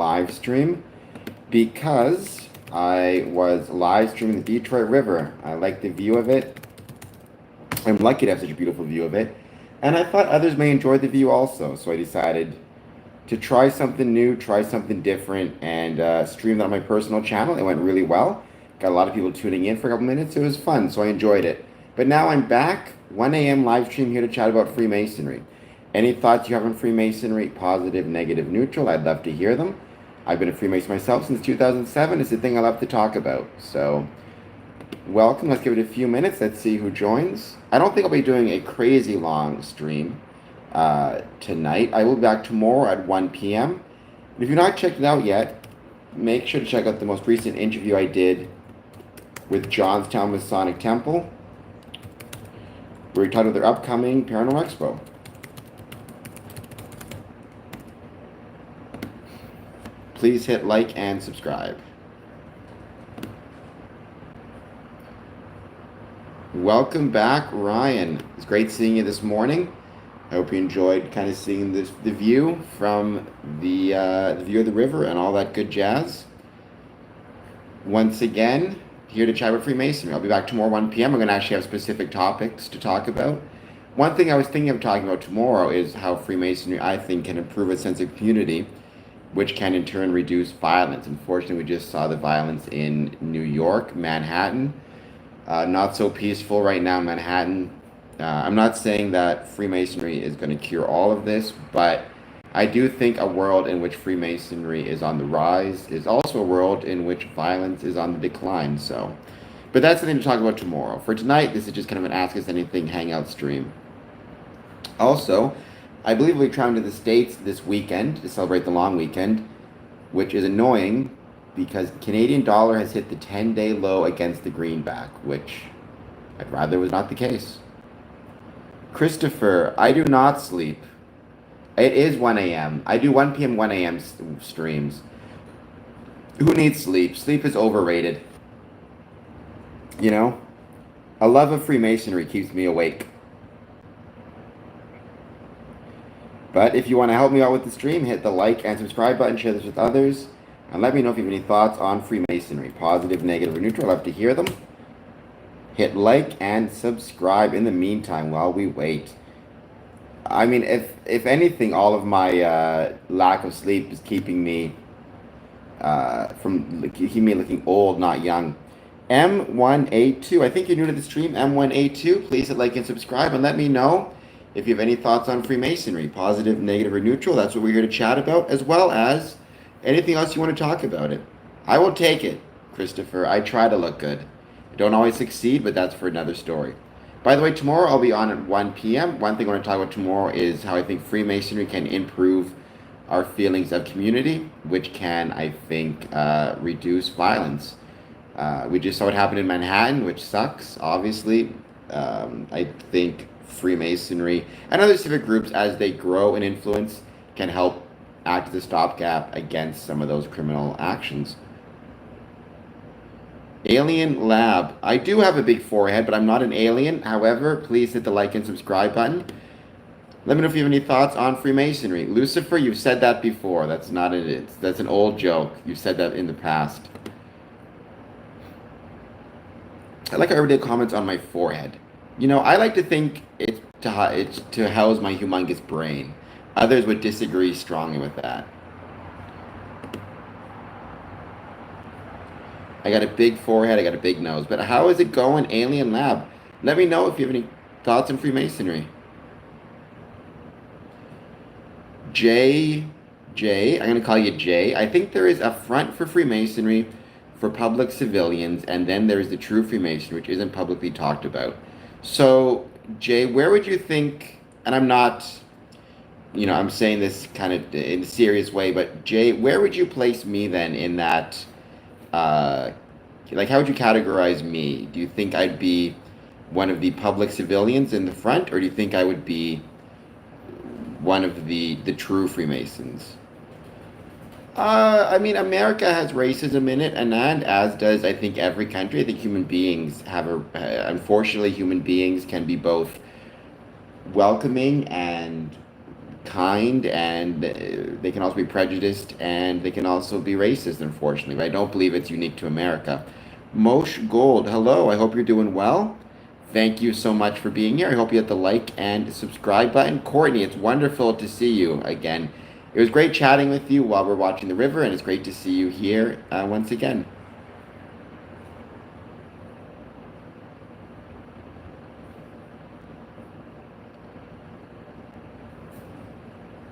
live stream because I was live streaming the Detroit River. I like the view of it. I'm lucky to have such a beautiful view of it. And I thought others may enjoy the view also. So I decided to try something new, try something different, and stream that on my personal channel. It went really well. Got a lot of people tuning in for a couple minutes. It was fun, so I enjoyed it. But now I'm back, 1 a.m. live stream here to chat about Freemasonry. Any thoughts you have on Freemasonry, positive, negative, neutral, I'd love to hear them. I've been a Freemason myself since 2007. It's a thing I love to talk about. So, welcome. Let's give it a few minutes. Let's see who joins. I don't think I'll be doing a crazy long stream tonight. I will be back tomorrow at 1 p.m. If you've not checked it out yet, make sure to check out the most recent interview I did with Johnstown Masonic Temple, where we talked about their upcoming Paranormal Expo. Please hit like and subscribe. Welcome back, Ryan. It's great seeing you this morning. I hope you enjoyed kind of seeing the view from the view of the river and all that good jazz. Once again, here to chat about Freemasonry. I'll be back tomorrow 1 p.m. We're going to actually have specific topics to talk about. One thing I was thinking of talking about tomorrow is how Freemasonry, I think, can improve a sense of community, which can in turn reduce violence. Unfortunately, we just saw the violence in New York, Manhattan. Not so peaceful right now in Manhattan. I'm not saying that Freemasonry is going to cure all of this, but I do think a world in which Freemasonry is on the rise is also a world in which violence is on the decline. So, but that's something to talk about tomorrow. For tonight, this is just kind of an Ask Us Anything hangout stream. Also, I believe we'll be traveling to the States this weekend to celebrate the long weekend, which is annoying because the Canadian dollar has hit the 10-day low against the greenback, which I'd rather was not the case. Christopher, I do not sleep. It is 1 a.m. I do 1 p.m., 1 a.m. streams. Who needs sleep? Sleep is overrated. You know? A love of Freemasonry keeps me awake. But if you want to help me out with the stream, hit the like and subscribe button, share this with others, and let me know if you have any thoughts on Freemasonry, positive, negative, or neutral. I'd love to hear them. Hit like and subscribe in the meantime while we wait. I mean, if anything, all of my lack of sleep is keeping me looking old, not young. M1A2, I think you're new to the stream. M1A2, please hit like and subscribe, and let me know if you have any thoughts on Freemasonry, positive, negative, or neutral. That's what we're here to chat about, as well as anything else you want to talk about it. I will take it, Christopher. I try to look good. I don't always succeed, but that's for another story. By the way, tomorrow I'll be on at 1 p.m. One thing I want to talk about tomorrow is how I think Freemasonry can improve our feelings of community, which can, I think, reduce violence. We just saw what happened in Manhattan, which sucks, obviously. I think Freemasonry and other civic groups, as they grow in influence, can help act as a stopgap against some of those criminal actions. Alien Lab. I do have a big forehead, but I'm not an alien. However, please hit the like and subscribe button. Let me know if you have any thoughts on Freemasonry. Lucifer, you've said that before. That's not it. That's an old joke. You've said that in the past. I like how everybody comments on my forehead. You know, I like to think it's to house my humongous brain. Others would disagree strongly with that. I got a big forehead, I got a big nose. But how is it going, Alien Lab? Let me know if you have any thoughts on Freemasonry. I'm going to call you Jay. I think there is a front for Freemasonry for public civilians, and then there's the true Freemasonry, which isn't publicly talked about. So, Jay, where would you think, and I'm not, you know, I'm saying this kind of in a serious way, but Jay, where would you place me then in that, like, how would you categorize me? Do you think I'd be one of the public civilians in the front, or do you think I would be one of the true Freemasons? I mean, America has racism in it, and as does, I think, every country. I think human beings have unfortunately, human beings can be both welcoming and kind, and they can also be prejudiced, and they can also be racist, unfortunately. But I don't believe it's unique to America. Mosh Gold, hello. I hope you're doing well. Thank you so much for being here. I hope you hit the like and subscribe button. Courtney, it's wonderful to see you again. It was great chatting with you while we're watching the river, and it's great to see you here once again.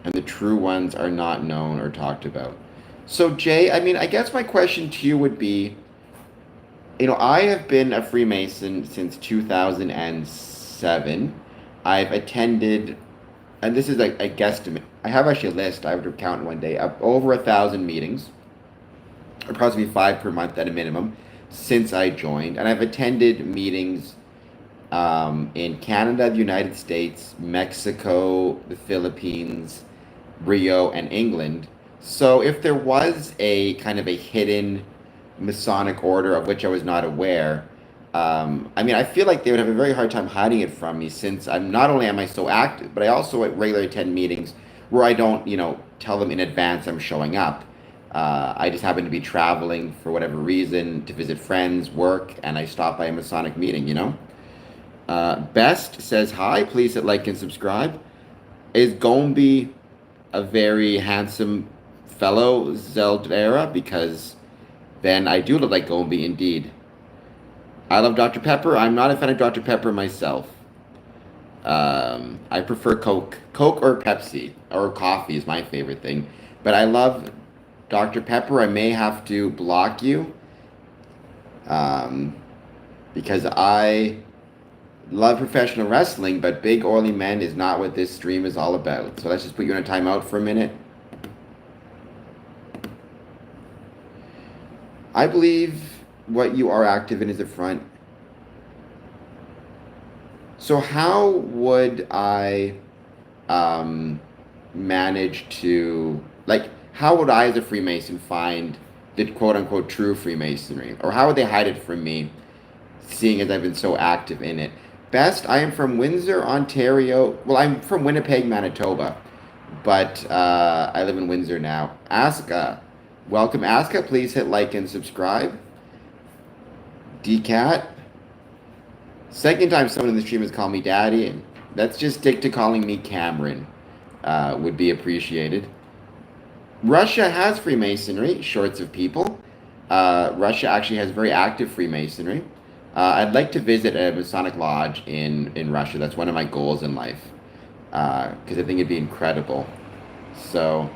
And the true ones are not known or talked about. So, Jay, I mean, I guess my question to you would be, I have been a Freemason since 2007. I've attended, and this is a guesstimate. I have actually a list. I have to count one day of over 1,000 meetings, approximately 5 per month at a minimum, since I joined. And I've attended meetings in Canada, the United States, Mexico, the Philippines, Rio, and England. So if there was a kind of a hidden Masonic order of which I was not aware, I mean, I feel like they would have a very hard time hiding it from me, since I'm not only am I so active, but I also regularly attend meetings where I don't, tell them in advance I'm showing up. I just happen to be traveling for whatever reason to visit friends, work, and I stop by a Masonic meeting. Best says hi. Please hit like and subscribe. Is Gombe a very handsome fellow, Zeldera? Because then I do look like Gombe indeed. I love Dr. Pepper. I'm not a fan of Dr. Pepper myself. I prefer Coke. Coke or Pepsi or coffee is my favorite thing. But I love Dr. Pepper. I may have to block you because I love professional wrestling, but big oily men is not what this stream is all about. So let's just put you in a timeout for a minute. I believe what you are active in is the front. So how would I manage to, how would I as a Freemason find the quote-unquote true Freemasonry? Or how would they hide it from me, seeing as I've been so active in it? Best, I am from Windsor, Ontario. Well, I'm from Winnipeg, Manitoba, but I live in Windsor now. Aska, welcome, Aska. Please hit like and subscribe. DCAT, second time someone in the stream has called me daddy, and let's just stick to calling me Cameron. Would be appreciated. Russia has Freemasonry, shorts of people. Russia actually has very active Freemasonry. I'd like to visit a Masonic lodge in Russia. That's one of my goals in life, because I think it'd be incredible. So,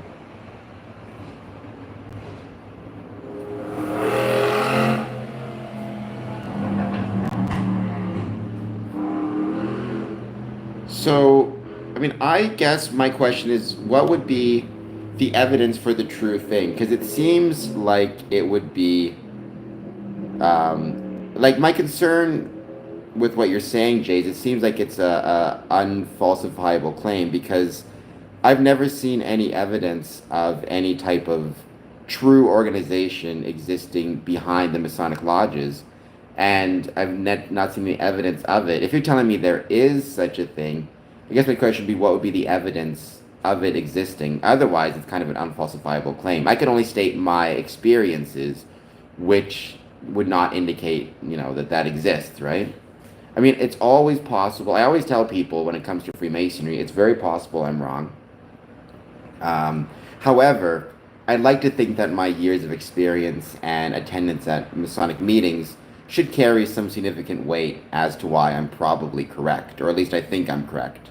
I mean, I guess my question is, what would be the evidence for the true thing? Because it seems like it would be, like my concern with what you're saying, Jay, is it seems like it's a unfalsifiable claim, because I've never seen any evidence of any type of true organization existing behind the Masonic lodges, and I've not seen any evidence of it. If you're telling me there is such a thing, I guess my question would be, what would be the evidence of it existing? Otherwise, it's kind of an unfalsifiable claim. I can only state my experiences, which would not indicate, that exists, right? I mean, it's always possible. I always tell people when it comes to Freemasonry, it's very possible I'm wrong. However, I'd like to think that my years of experience and attendance at Masonic meetings should carry some significant weight as to why I'm probably correct, or at least I think I'm correct.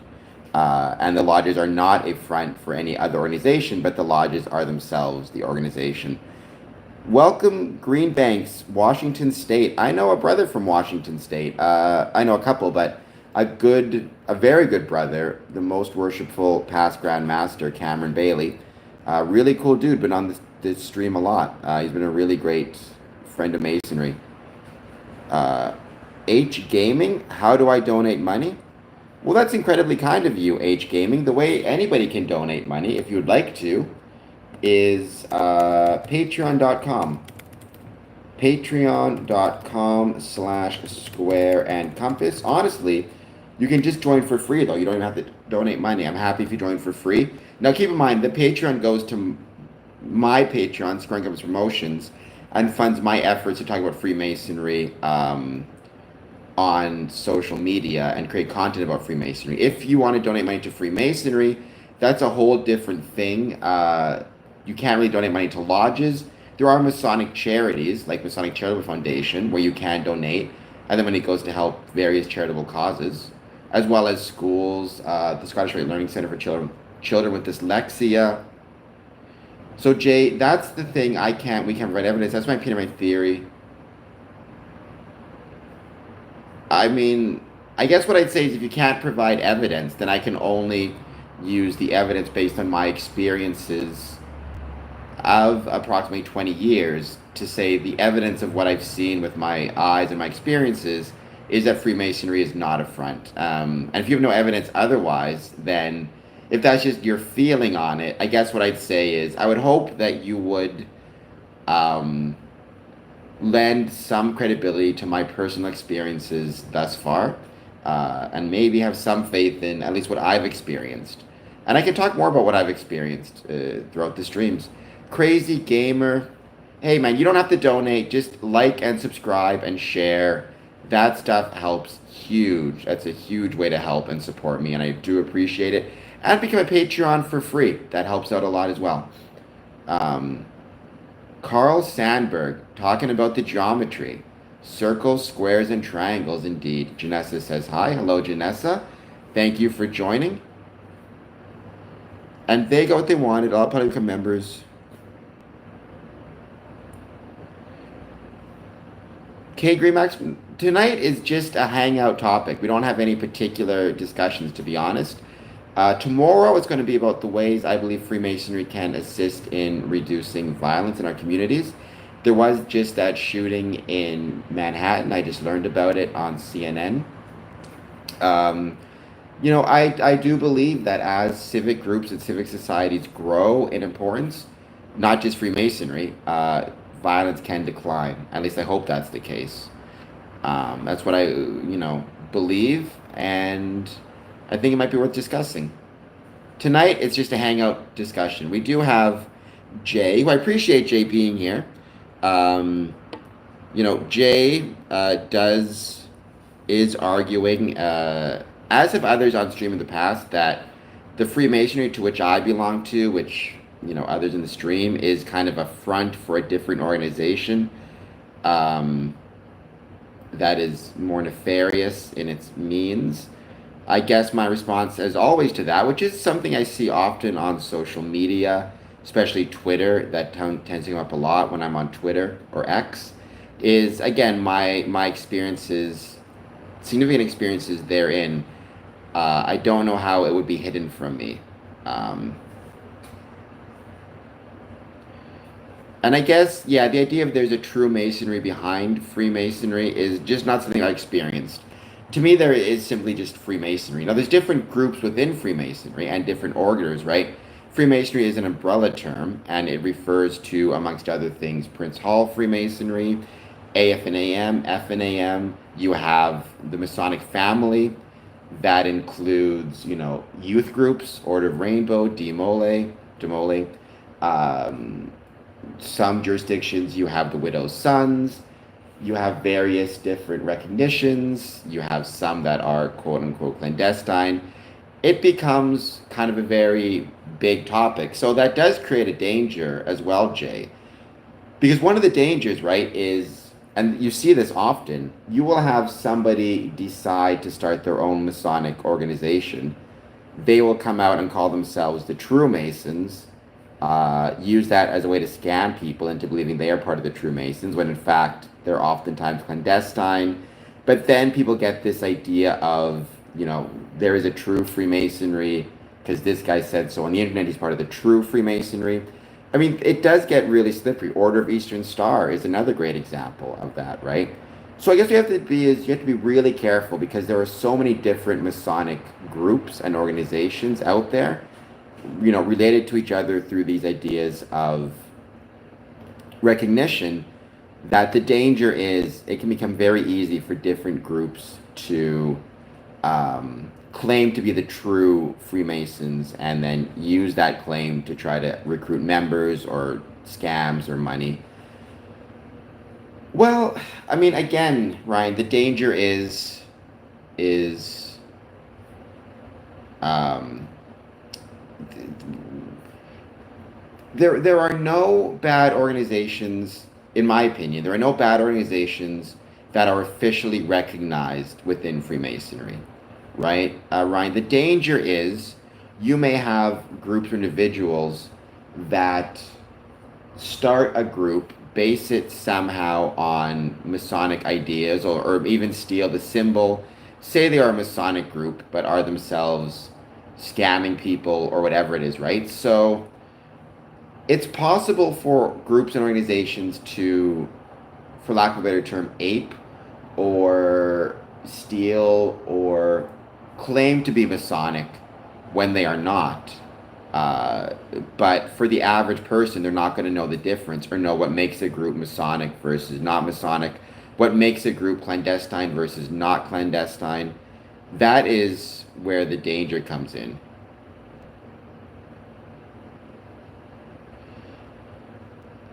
And the lodges are not a front for any other organization, but the lodges are themselves the organization. Welcome, Green Banks, Washington State. I know a brother from Washington State. I know a couple, but a very good brother, the most worshipful past Grand Master, Cameron Bailey. Really cool dude, been on this stream a lot. He's been a really great friend of Masonry. H Gaming, how do I donate money? Well, that's incredibly kind of you, H Gaming. The way anybody can donate money, if you'd like to, is patreon.com. Patreon.com/square and compass. Honestly, You can just join for free, though. You don't even have to donate money. I'm happy if you join for free. Now, keep in mind, the Patreon goes to my Patreon, Scoring Compass Promotions, and funds my efforts to talk about Freemasonry on social media and create content about Freemasonry. If you want to donate money to Freemasonry, that's a whole different thing. You can't really donate money to lodges. There are Masonic charities, like Masonic Charitable Foundation, where you can donate, and then money goes to help various charitable causes, as well as schools, the Scottish Rite Learning Center for children with dyslexia. So Jay, that's the thing. We can't provide evidence. That's my opinion, my theory. I mean, I guess what I'd say is if you can't provide evidence, then I can only use the evidence based on my experiences of approximately 20 years to say the evidence of what I've seen with my eyes and my experiences is that Freemasonry is not a front. And if you have no evidence otherwise, then if that's just your feeling on it, I guess what I'd say is I would hope that you would um, lend some credibility to my personal experiences thus far, and maybe have some faith in at least what I've experienced. And I can talk more about what I've experienced throughout the streams. Crazy Gamer, hey man, you don't have to donate. Just like and subscribe and share. That stuff helps huge. That's a huge way to help and support me, and I do appreciate it. And become a Patreon for free. That helps out a lot as well. Um, Carl Sandberg talking about the geometry. Circles, squares, and triangles indeed. Janessa says hi. Hello, Janessa. Thank you for joining. And they got what they wanted. All probably become members. Okay, Greenmax, tonight is just a hangout topic. We don't have any particular discussions, to be honest. Tomorrow it's going to be about the ways I believe Freemasonry can assist in reducing violence in our communities. There was just that shooting in Manhattan. I just learned about it on CNN. Um, I do believe that as civic groups and civic societies grow in importance, not just Freemasonry, violence can decline. At least I hope that's the case. That's what I, believe, and I think it might be worth discussing. Tonight, it's just a hangout discussion. We do have Jay, who I appreciate Jay being here. Jay is arguing, as have others on stream in the past, that the Freemasonry to which I belong to, which others in the stream, is kind of a front for a different organization that is more nefarious in its means. I guess my response, as always, to that, which is something I see often on social media, especially Twitter, that tends to come up a lot when I'm on Twitter or X, is, again, my experiences, significant experiences therein. I don't know how it would be hidden from me. And I guess, yeah, the idea of there's a true Masonry behind Freemasonry is just not something I experienced. To me, there is simply just Freemasonry. Now, there's different groups within Freemasonry and different orders, right? Freemasonry is an umbrella term, and it refers to, amongst other things, Prince Hall Freemasonry, AF&AM, F&AM. You have the Masonic family. That includes, youth groups, Order of Rainbow, Demole. Some jurisdictions, you have the Widow's Sons. You have various different recognitions. You have some that are quote-unquote clandestine. It becomes kind of a very big topic. So that does create a danger as well, Jay. Because one of the dangers, right, is, and you see this often, you will have somebody decide to start their own Masonic organization. They will come out and call themselves the True Masons, use that as a way to scam people into believing they are part of the True Masons, when in fact they're oftentimes clandestine. But then people get this idea of, there is a true Freemasonry because this guy said so on the internet, he's part of the true Freemasonry. I mean, it does get really slippery. Order of Eastern Star is another great example of that, right? So I guess you have to be really careful, because there are so many different Masonic groups and organizations out there, related to each other through these ideas of recognition, that the danger is it can become very easy for different groups to claim to be the true Freemasons and then use that claim to try to recruit members or scams or money. Well, I mean, again, Ryan, the danger is um, there are no bad organizations, in my opinion. There are no bad organizations that are officially recognized within Freemasonry, right? Ryan, the danger is you may have groups or individuals that start a group, base it somehow on Masonic ideas, or even steal the symbol, say they are a Masonic group, but are themselves scamming people or whatever it is, right? So it's possible for groups and organizations to, for lack of a better term, ape or steal or claim to be Masonic when they are not. But for the average person, they're not going to know the difference or know what makes a group Masonic versus not Masonic, what makes a group clandestine versus not clandestine. That is where the danger comes in.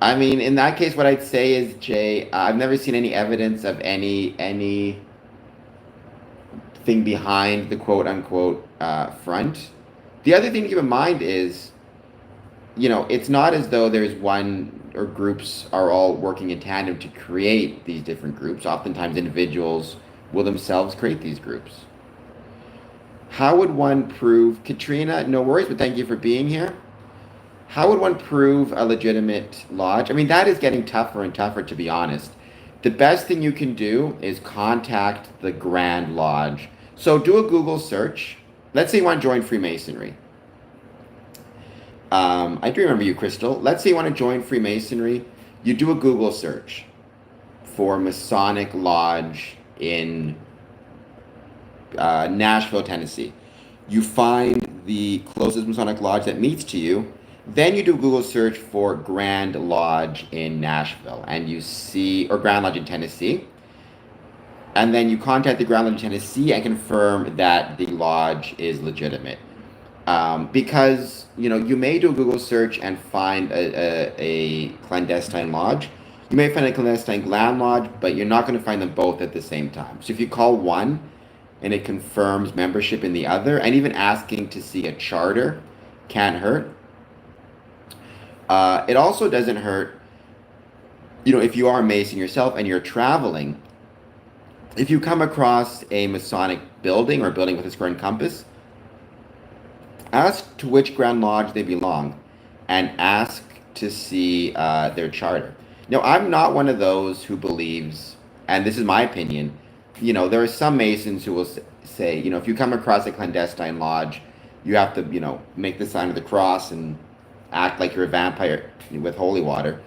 I mean, in that case, what I'd say is, Jay, I've never seen any evidence of anything behind the quote unquote front. The other thing to keep in mind is, it's not as though there's one or groups are all working in tandem to create these different groups. Oftentimes, individuals will themselves create these groups. How would one prove, Katrina, no worries, but thank you for being here. How would one prove a legitimate lodge? I mean, that is getting tougher and tougher, to be honest. The best thing you can do is contact the Grand Lodge. So do a Google search. Let's say you want to join Freemasonry. I do remember you, Crystal. Let's say you want to join Freemasonry. You do a Google search for Masonic Lodge in Nashville, Tennessee. You find the closest Masonic Lodge that meets to you. Then you do a Google search for Grand Lodge in Nashville, and you see, or Grand Lodge in Tennessee. And then you contact the Grand Lodge in Tennessee and confirm that the lodge is legitimate. Because, you may do a Google search and find a clandestine lodge. You may find a clandestine Grand Lodge, but you're not going to find them both at the same time. So if you call one and it confirms membership in the other, and even asking to see a charter can't hurt. It also doesn't hurt, if you are a Mason yourself and you're traveling, if you come across a Masonic building or a building with a square and compass, ask to which Grand Lodge they belong and ask to see their charter. Now, I'm not one of those who believes, and this is my opinion, there are some Masons who will say, if you come across a clandestine lodge, you have to, make the sign of the cross and act like you're a vampire with holy water.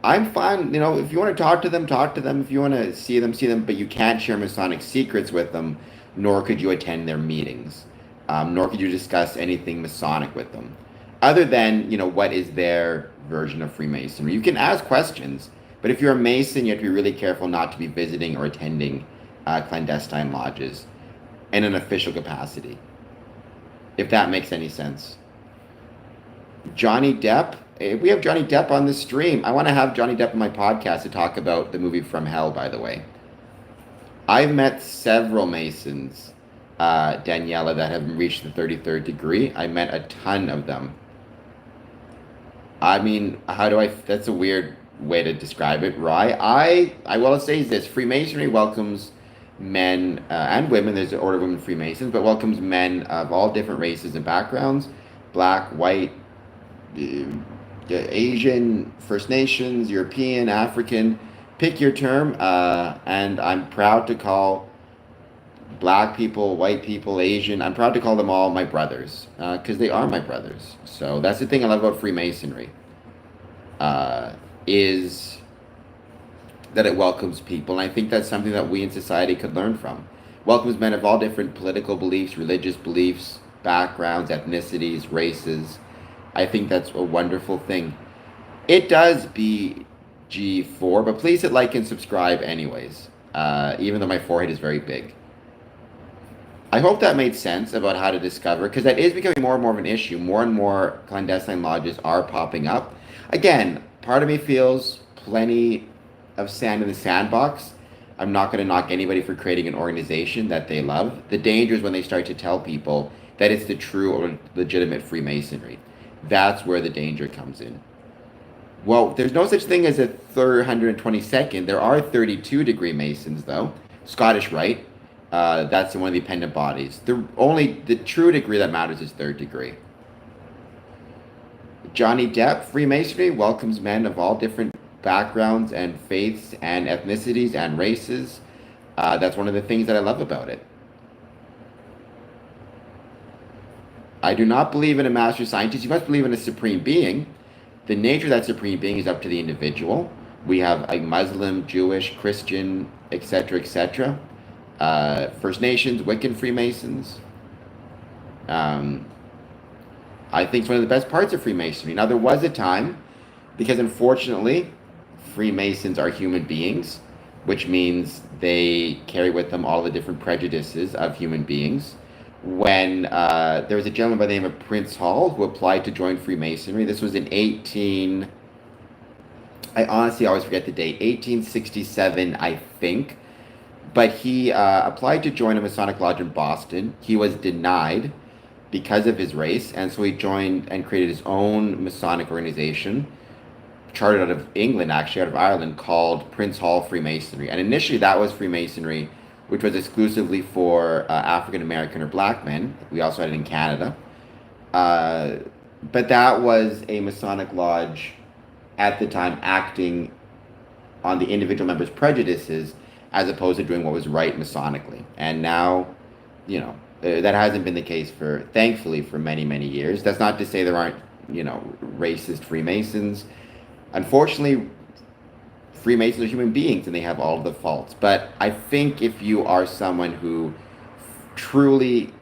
I'm fine, if you want to talk to them, talk to them. If you want to see them, but you can't share Masonic secrets with them, nor could you attend their meetings, nor could you discuss anything Masonic with them, other than, what is their version of Freemasonry. You can ask questions, but if you're a Mason, you have to be really careful not to be visiting or attending clandestine lodges in an official capacity, if that makes any sense. Johnny Depp. We have Johnny Depp on the stream. I want to have Johnny Depp on my podcast to talk about the movie From Hell, by the way. I've met several Masons, Daniela, that have reached the 33rd degree. I met a ton of them. I mean, that's a weird way to describe it, right? I will say this: Freemasonry welcomes men and women. There's an Order of Women Freemasons, but welcomes men of all different races and backgrounds: black, white, Asian, First Nations, European, African, pick your term, and I'm proud to call black people, white people, Asian, I'm proud to call them all my brothers, because they are my brothers. So that's the thing I love about Freemasonry, is that it welcomes people, and I think that's something that we in society could learn from. Welcomes men of all different political beliefs, religious beliefs, backgrounds, ethnicities, races. I think that's a wonderful thing. It does BG4, but please hit like and subscribe anyways, even though my forehead is very big. I hope that made sense about how to discover, because that is becoming more and more of an issue. More and more clandestine lodges are popping up. Again, part of me feels plenty of sand in the sandbox. I'm not going to knock anybody for creating an organization that they love. The danger is when they start to tell people that it's the true or legitimate Freemasonry. That's where the danger comes in. Well, there's no such thing as a 322nd. There are 32-degree Masons, though. Scottish Rite. That's one of the dependent bodies. The true degree that matters is third degree. Johnny Depp, Freemasonry welcomes men of all different backgrounds and faiths and ethnicities and races. That's one of the things that I love about it. I do not believe in a master scientist. You must believe in a supreme being. The nature of that supreme being is up to the individual. We have a Muslim, Jewish, Christian, etc., etc. First Nations, Wiccan Freemasons. I think it's one of the best parts of Freemasonry. Now, there was a time, because unfortunately, Freemasons are human beings, which means they carry with them all the different prejudices of human beings. When there was a gentleman by the name of Prince Hall who applied to join Freemasonry. This was in I honestly always forget the date, 1867, I think. But he applied to join a Masonic lodge in Boston. He was denied because of his race, and so he joined and created his own Masonic organization, chartered out of England, actually, out of Ireland, called Prince Hall Freemasonry. And initially that was Freemasonry, which was exclusively for African American or black men. We also had it in Canada. But that was a Masonic lodge at the time acting on the individual members' prejudices as opposed to doing what was right Masonically. And now, that hasn't been the case thankfully, for many, many years. That's not to say there aren't, racist Freemasons. Unfortunately, Freemasons are human beings and they have all of the faults. But I think if you are someone who truly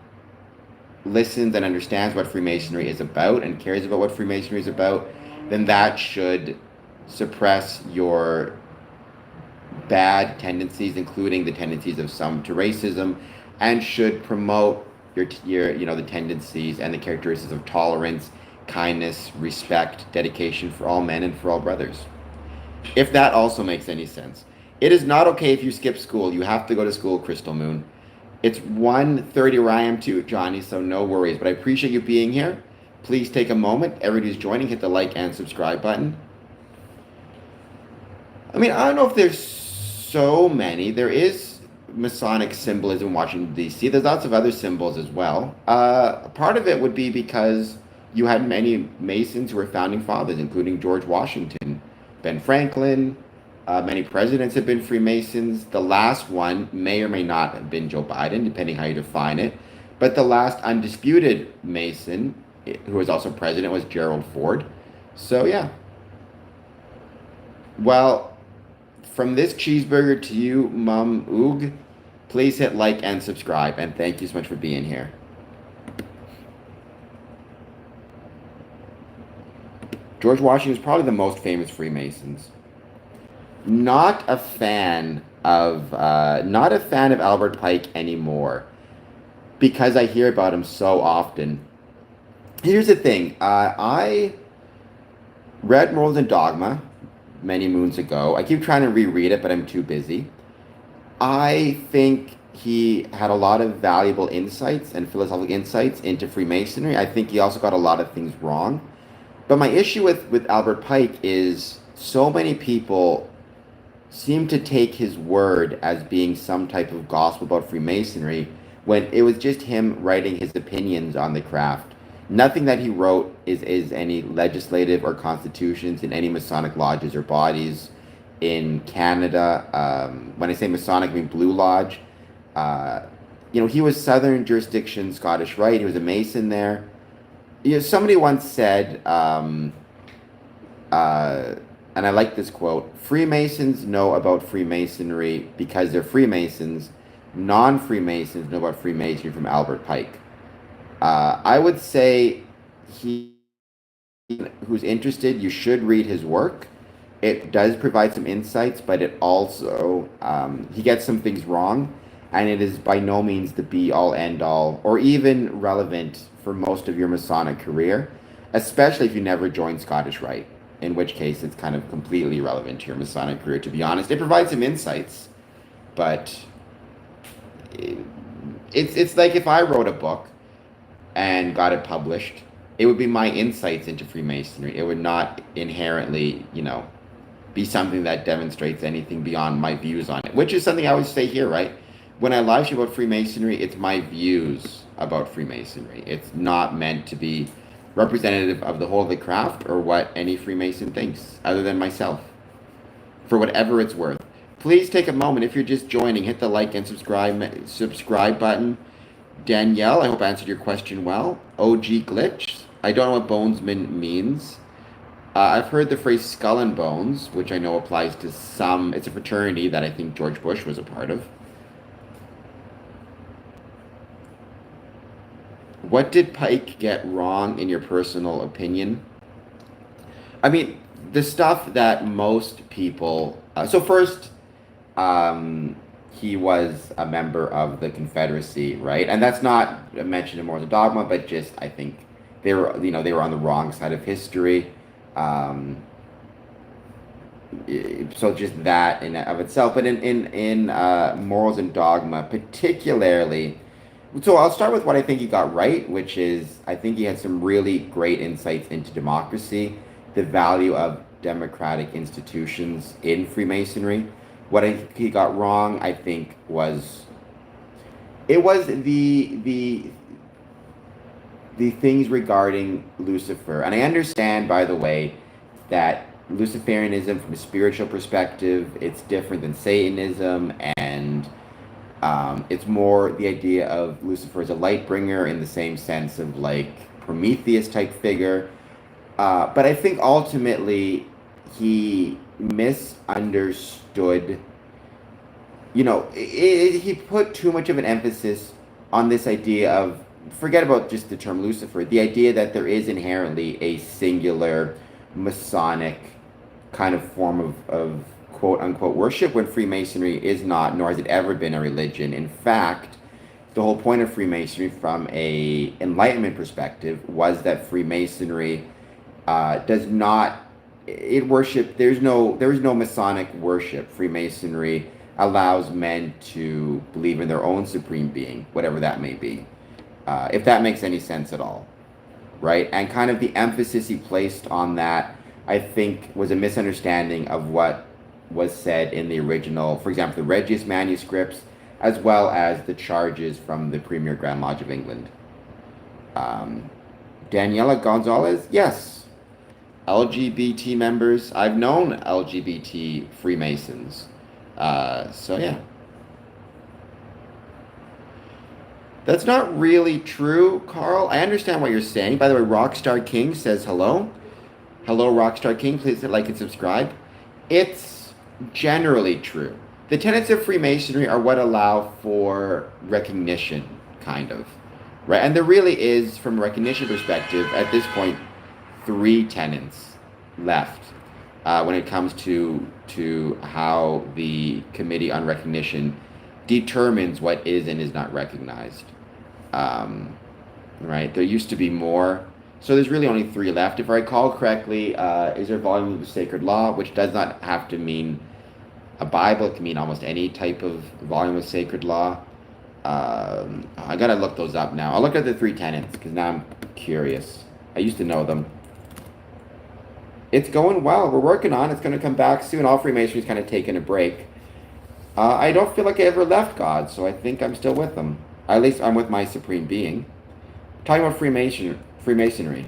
listens and understands what Freemasonry is about and cares about what Freemasonry is about, then that should suppress your bad tendencies, including the tendencies of some to racism, and should promote your the tendencies and the characteristics of tolerance, kindness, respect, dedication for all men and for all brothers. If that also makes any sense. It is not okay if you skip school. You have to go to school, Crystal Moon. It's 1:30 where I am too, Johnny, so no worries. But I appreciate you being here. Please take a moment. Everybody who's joining, hit the like and subscribe button. I mean, I don't know if there's so many. There is Masonic symbolism in Washington, D.C. There's lots of other symbols as well. Part of it would be because you had many Masons who were founding fathers, including George Washington, Ben Franklin. Many presidents have been Freemasons. The last one may or may not have been Joe Biden, depending how you define it. But the last undisputed Mason, who was also president, was Gerald Ford. So, yeah. Well, from this cheeseburger to you, Mum Oog, please hit like and subscribe. And thank you so much for being here. George Washington is probably the most famous Freemasons. Not a fan of Albert Pike anymore, because I hear about him so often. Here's the thing. I read Morals and Dogma many moons ago. I keep trying to reread it, but I'm too busy. I think he had a lot of valuable insights and philosophical insights into Freemasonry. I think he also got a lot of things wrong. But my issue with Albert Pike is so many people seem to take his word as being some type of gospel about Freemasonry when it was just him writing his opinions on the craft. Nothing that he wrote is any legislative or constitutions in any Masonic lodges or bodies in Canada. When I say Masonic, I mean Blue Lodge. He was Southern jurisdiction Scottish Rite. He was a Mason there. Somebody once said, and I like this quote, Freemasons know about Freemasonry because they're Freemasons. Non-Freemasons know about Freemasonry from Albert Pike. I would say who's interested, you should read his work. It does provide some insights, but it also, he gets some things wrong. and it is by no means the be-all, end-all, or even relevant for most of your Masonic career, especially if you never joined Scottish Rite, in which case it's kind of completely irrelevant to your Masonic career, to be honest. It provides some insights, but it's like if I wrote a book and got it published, it would be my insights into Freemasonry. It would not inherently, be something that demonstrates anything beyond my views on it, which is something I always say here, right? When I live stream about Freemasonry, it's my views about Freemasonry. It's not meant to be representative of the whole of the craft or what any Freemason thinks, other than myself, for whatever it's worth. Please take a moment, if you're just joining, hit the like and subscribe button. Danielle, I hope I answered your question well. OG Glitch, I don't know what bonesman means. I've heard the phrase skull and bones, which I know applies to some. It's a fraternity that I think George Bush was a part of. What did Pike get wrong in your personal opinion? I mean, the stuff that most people. So first, he was a member of the Confederacy, right? And that's not mentioned in Morals and Dogma, but just I think they were on the wrong side of history. So just that in of itself, but in Morals and Dogma particularly. So I'll start with what I think he got right, which is I think he had some really great insights into democracy, the value of democratic institutions in Freemasonry. What he got wrong, I think, was the things regarding Lucifer. And I understand, by the way, that Luciferianism, from a spiritual perspective, it's different than Satanism, and it's more the idea of Lucifer as a light bringer in the same sense of like Prometheus type figure. But I think ultimately he misunderstood. He put too much of an emphasis on this idea of, forget about just the term Lucifer, the idea that there is inherently a singular Masonic kind of form of quote unquote worship, when Freemasonry is not, nor has it ever been, a religion. In fact, the whole point of Freemasonry from a Enlightenment perspective was that Freemasonry does not, there is no Masonic worship. Freemasonry allows men to believe in their own supreme being, whatever that may be, if that makes any sense at all, right? And kind of the emphasis he placed on that, I think, was a misunderstanding of what was said in the original, for example, the Regius manuscripts, as well as the charges from the Premier Grand Lodge of England. Daniela Gonzalez, yes. LGBT members, I've known LGBT Freemasons. So yeah. That's not really true, Carl. I understand what you're saying. By the way, Rockstar King says hello. Hello, Rockstar King. Please hit like and subscribe. It's generally true. The tenets of Freemasonry are what allow for recognition, kind of, right? And there really is, from a recognition perspective, at this point, 3 tenets left when it comes to how the Committee on Recognition determines what is and is not recognized. Right? There used to be more. So there's really only 3 left. If I recall correctly, is there volume of the Sacred Law, which does not have to mean a Bible. It can mean almost any type of volume of Sacred Law. I gotta look those up now. I'll look at the 3 tenets, because now I'm curious. I used to know them. It's going well. We're working on it. It's going to come back soon. All Freemasonry's kind of taken a break. I don't feel like I ever left God, so I think I'm still with them. At least I'm with my Supreme Being. Talking about Freemasonry.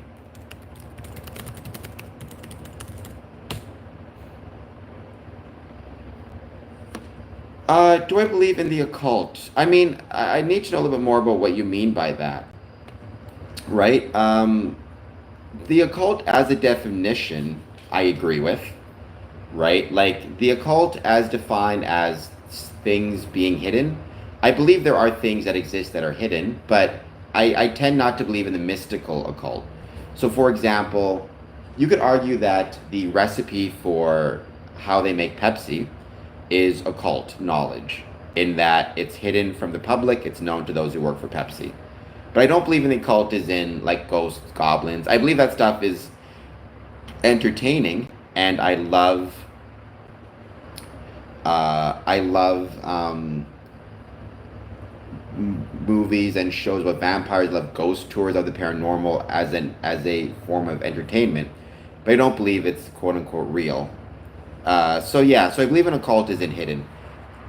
Do I believe in the occult? I mean, I need to know a little bit more about what you mean by that. Right? The occult as a definition, I agree with. Right? Like, the occult as defined as things being hidden. I believe there are things that exist that are hidden, but I tend not to believe in the mystical occult. So, for example, you could argue that the recipe for how they make Pepsi is occult knowledge. in that it's hidden from the public, it's known to those who work for Pepsi. But I don't believe in the occult as in like ghosts, goblins. I believe that stuff is entertaining, and I love movies and shows about vampires. I love ghost tours of the paranormal as a form of entertainment, but I don't believe it's quote unquote real. So I believe an occult isn't hidden.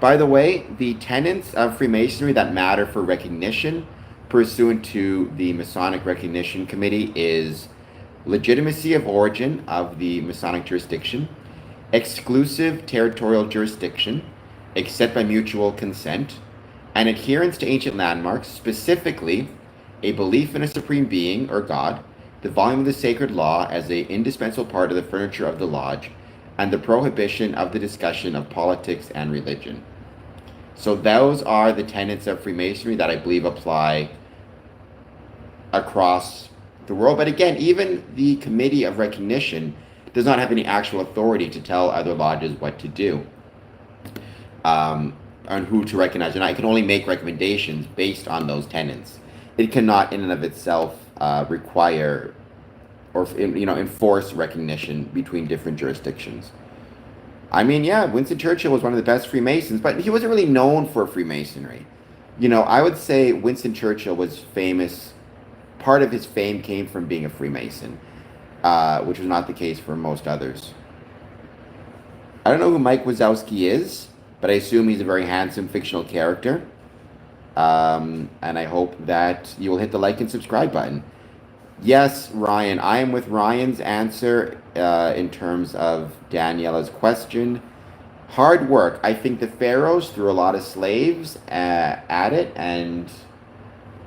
By the way, the tenets of Freemasonry that matter for recognition, pursuant to the Masonic Recognition Committee, is legitimacy of origin of the Masonic jurisdiction, exclusive territorial jurisdiction, except by mutual consent, and adherence to ancient landmarks, specifically a belief in a supreme being or God, the volume of the sacred law as an indispensable part of the furniture of the lodge, and the prohibition of the discussion of politics and religion. So those are the tenets of Freemasonry that I believe apply across the world. But again, even the Committee of Recognition does not have any actual authority to tell other lodges what to do, on who to recognize or not. It can only make recommendations based on those tenets. It cannot, in and of itself, require or enforce recognition between different jurisdictions. I mean, yeah, Winston Churchill was one of the best Freemasons, but he wasn't really known for Freemasonry. I would say Winston Churchill was famous. Part of his fame came from being a Freemason, which was not the case for most others. I don't know who Mike Wazowski is, but I assume he's a very handsome fictional character. And I hope that you will hit the like and subscribe button. Yes, Ryan, I am with Ryan's answer in terms of Daniela's question. Hard work. I think the pharaohs threw a lot of slaves at it, and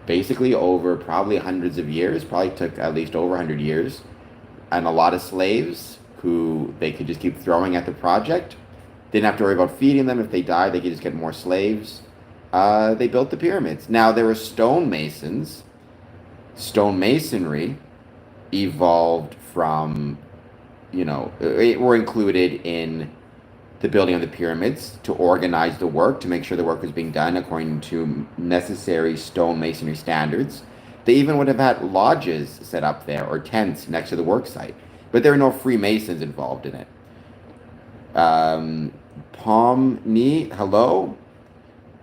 basically over probably hundreds of years, probably took at least over 100 years, and a lot of slaves who they could just keep throwing at the project. Didn't have to worry about feeding them. If they died, they could just get more slaves. They built the pyramids. Now, there were stonemasons. Stonemasonry evolved from, were included in the building of the pyramids to organize the work, to make sure the work was being done according to necessary stonemasonry standards. They even would have had lodges set up there or tents next to the work site, but there were no Freemasons involved in it. Palm Knee, hello?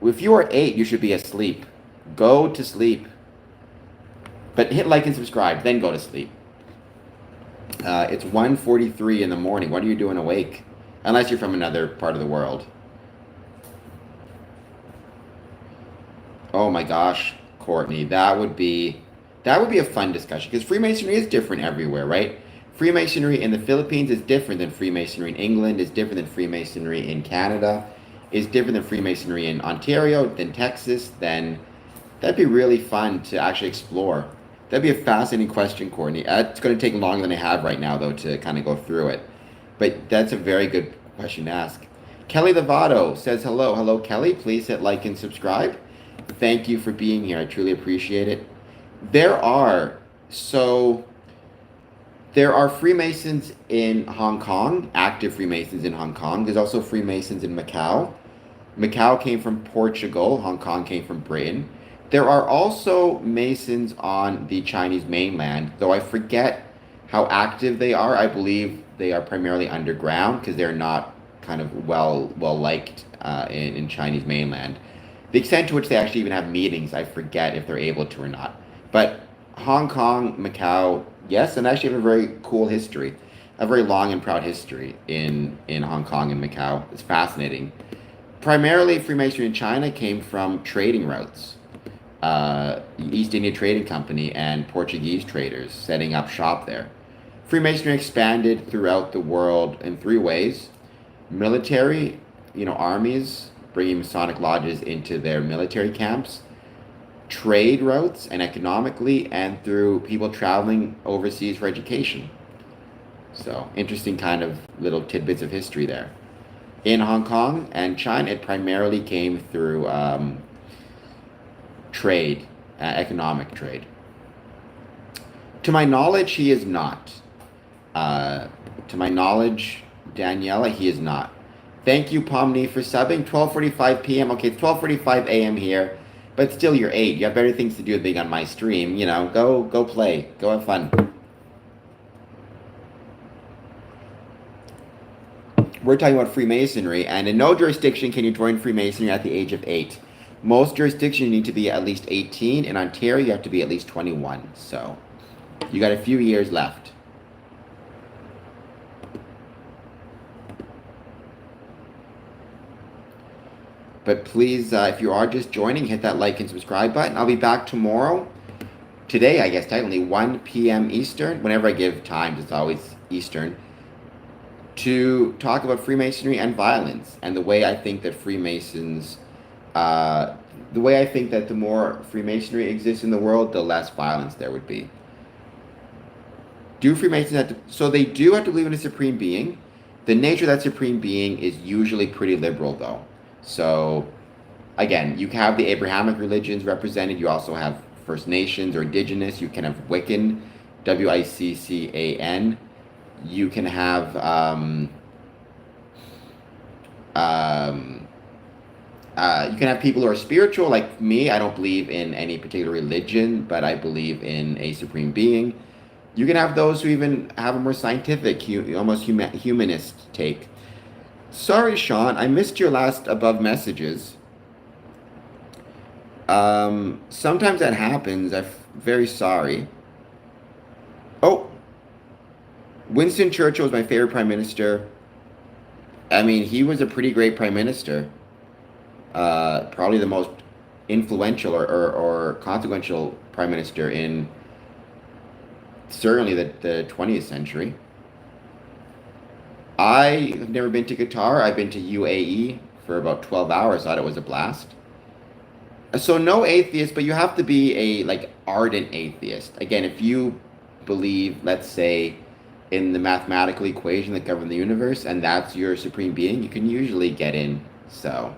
If you are 8, you should be asleep. Go to sleep. But hit like and subscribe, then go to sleep. It's 1:43 in the morning. What are you doing awake? Unless you're from another part of the world. Oh my gosh, Courtney, that would be a fun discussion, because Freemasonry is different everywhere, right? Freemasonry in the Philippines is different than Freemasonry in England, is different than Freemasonry in Canada, is different than Freemasonry in Ontario, than Texas, that'd be really fun to actually explore. That'd be a fascinating question, Courtney. It's going to take longer than I have right now, though, to kind of go through it. But that's a very good question to ask. Kelly Lovato says hello. Hello, Kelly. Please hit like and subscribe. Thank you for being here. I truly appreciate it. There are Freemasons in Hong Kong, active Freemasons in Hong Kong. There's also Freemasons in Macau. Macau came from Portugal. Hong Kong came from Britain. There are also Masons on the Chinese mainland, though I forget how active they are. I believe they are primarily underground because they're not kind of well liked in Chinese mainland. The extent to which they actually even have meetings, I forget if they're able to or not. But Hong Kong, Macau, yes, and actually have a very cool history, a very long and proud history in Hong Kong and Macau. It's fascinating. Primarily, Freemasonry in China came from trading routes. East India Trading Company and Portuguese traders setting up shop there. Freemasonry expanded throughout the world in 3 ways. Military, armies bringing Masonic lodges into their military camps. Trade routes and economically, and through people traveling overseas for education. So, interesting kind of little tidbits of history there. In Hong Kong and China, it primarily came through trade, economic trade. To my knowledge, he is not. To my knowledge, Daniela, he is not. Thank you, Pomni, for subbing. 12:45 p.m. Okay, it's 12:45 a.m. here, but still, you're 8. You have better things to do than being on my stream. You know, go play. Go have fun. We're talking about Freemasonry, and in no jurisdiction can you join Freemasonry at the age of 8. Most jurisdictions you need to be at least 18. In Ontario, you have to be at least 21. So, you got a few years left. But please, if you are just joining, hit that like and subscribe button. I'll be back tomorrow. Today, I guess, technically, 1 p.m. Eastern. Whenever I give times, it's always Eastern. To talk about Freemasonry and violence, and the way I think that Freemasons, the way I think that the more Freemasonry exists in the world, the less violence there would be. Do Freemasons have to, so they do have to believe in a supreme being. The nature of that supreme being is usually pretty liberal, though. So, again, you have the Abrahamic religions represented. You also have First Nations or Indigenous. You can have Wiccan, Wiccan. You can have people who are spiritual, like me. I don't believe in any particular religion, but I believe in a supreme being. You can have those who even have a more scientific, almost humanist take. Sorry, Sean, I missed your last above messages. Sometimes that happens. I'm very sorry. Oh, Winston Churchill was my favorite prime minister. I mean, he was a pretty great prime minister. Probably the most influential or consequential prime minister in certainly the 20th century. I have never been to Qatar. I've been to UAE for about 12 hours. Thought it was a blast. So no atheist, but you have to be a ardent atheist. Again, if you believe, let's say, in the mathematical equation that governs the universe, and that's your supreme being, you can usually get in. So,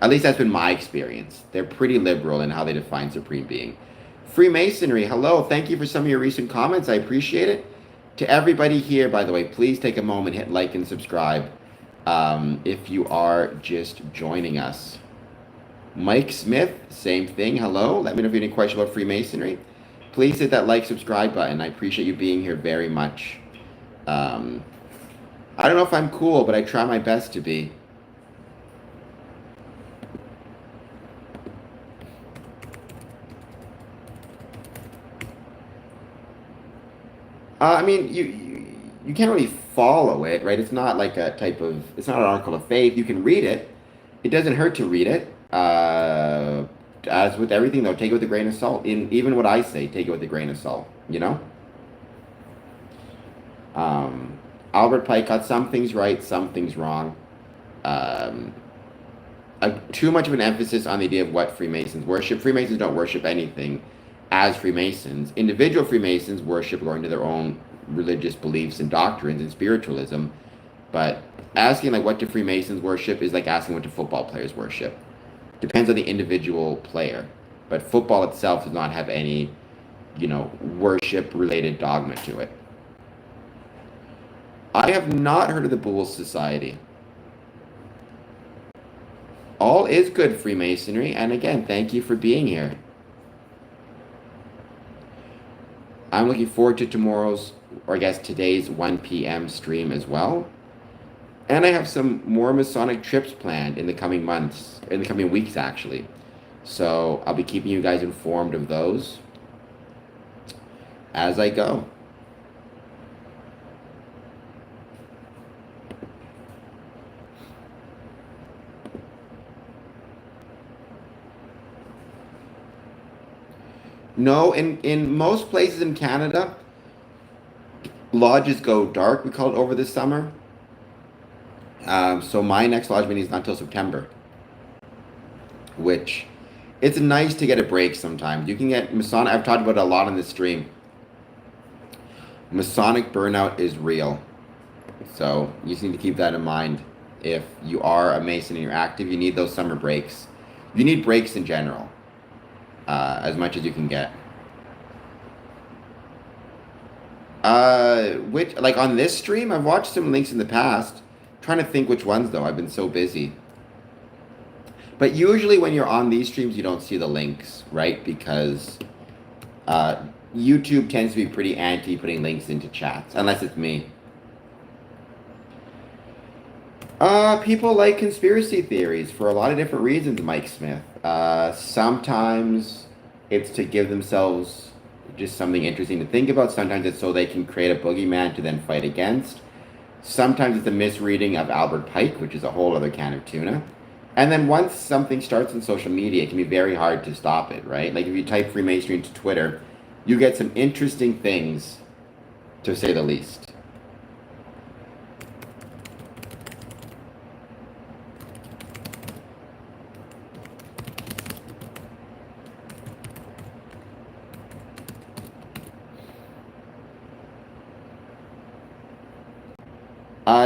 at least that's been my experience. They're pretty liberal in how they define supreme being. Freemasonry, hello. Thank you for some of your recent comments. I appreciate it. To everybody here, by the way, please take a moment, hit like and subscribe if you are just joining us. Mike Smith, same thing. Hello. Let me know if you have any questions about Freemasonry. Please hit that like, subscribe button. I appreciate you being here very much. I don't know if I'm cool, but I try my best to be. I mean, you can't really follow it, right? It's not like it's not an article of faith. You can read it. It doesn't hurt to read it. As with everything, though, take it with a grain of salt. Even what I say, take it with a grain of salt, you know? Albert Pike got some things right, some things wrong. Too much of an emphasis on the idea of what Freemasons worship. Freemasons don't worship anything as Freemasons. Individual Freemasons worship according to their own religious beliefs and doctrines and spiritualism. But asking what do Freemasons worship is like asking what do football players worship. Depends on the individual player. But football itself does not have any, worship-related dogma to it. I have not heard of the Bulls Society. All is good, Freemasonry, and again, thank you for being here. I'm looking forward to tomorrow's, or I guess today's 1 p.m. stream as well. And I have some more Masonic trips planned in the coming months, in the coming weeks actually. So I'll be keeping you guys informed of those as I go. No, in most places in Canada, lodges go dark, we call it, over the summer. So my next lodge meeting is not until September, which it's nice to get a break sometimes. You can get Masonic, I've talked about it a lot on this stream. Masonic burnout is real. So you just need to keep that in mind. If you are a Mason and you're active, you need those summer breaks. You need breaks in general. As much as you can get. On this stream, I've watched some links in the past. Trying to think which ones though. I've been so busy. But usually when you're on these streams, you don't see the links, right? Because YouTube tends to be pretty anti putting links into chats, unless it's me. People like conspiracy theories for a lot of different reasons, Mike Smith. Sometimes it's to give themselves just something interesting to think about. Sometimes it's so they can create a boogeyman to then fight against. Sometimes it's a misreading of Albert Pike, which is a whole other can of tuna. And then once something starts on social media, it can be very hard to stop it, right? Like if you type Freemasonry into Twitter, you get some interesting things, to say the least.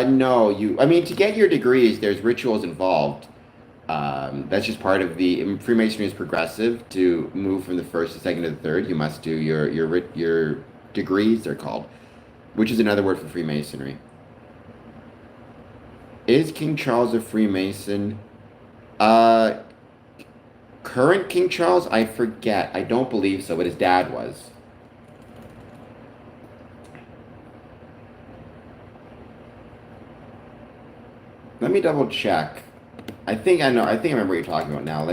No, I mean, to get your degrees, there's rituals involved. That's just part of Freemasonry is progressive. To move from the first to second to the third, you must do your degrees, they're called, which is another word for Freemasonry. Is King Charles a Freemason? Current King Charles, I forget. I don't believe so, but his dad was. Let me double check. I think I know. I think I remember what you're talking about now.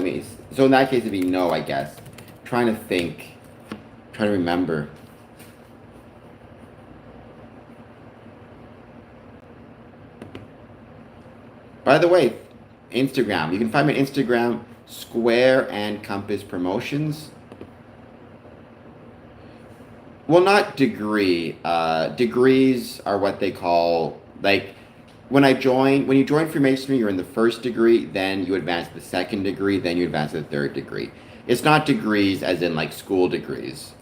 So in that case, it'd be no, I guess. Trying to think. Trying to remember. By the way, Instagram. You can find me on Instagram, Square and Compass Promotions. Well, not degree. Degrees are what they call, like, when you join Freemasonry, you're in the first degree, then you advance to the second degree, then you advance to the third degree. It's not degrees as in like school degrees,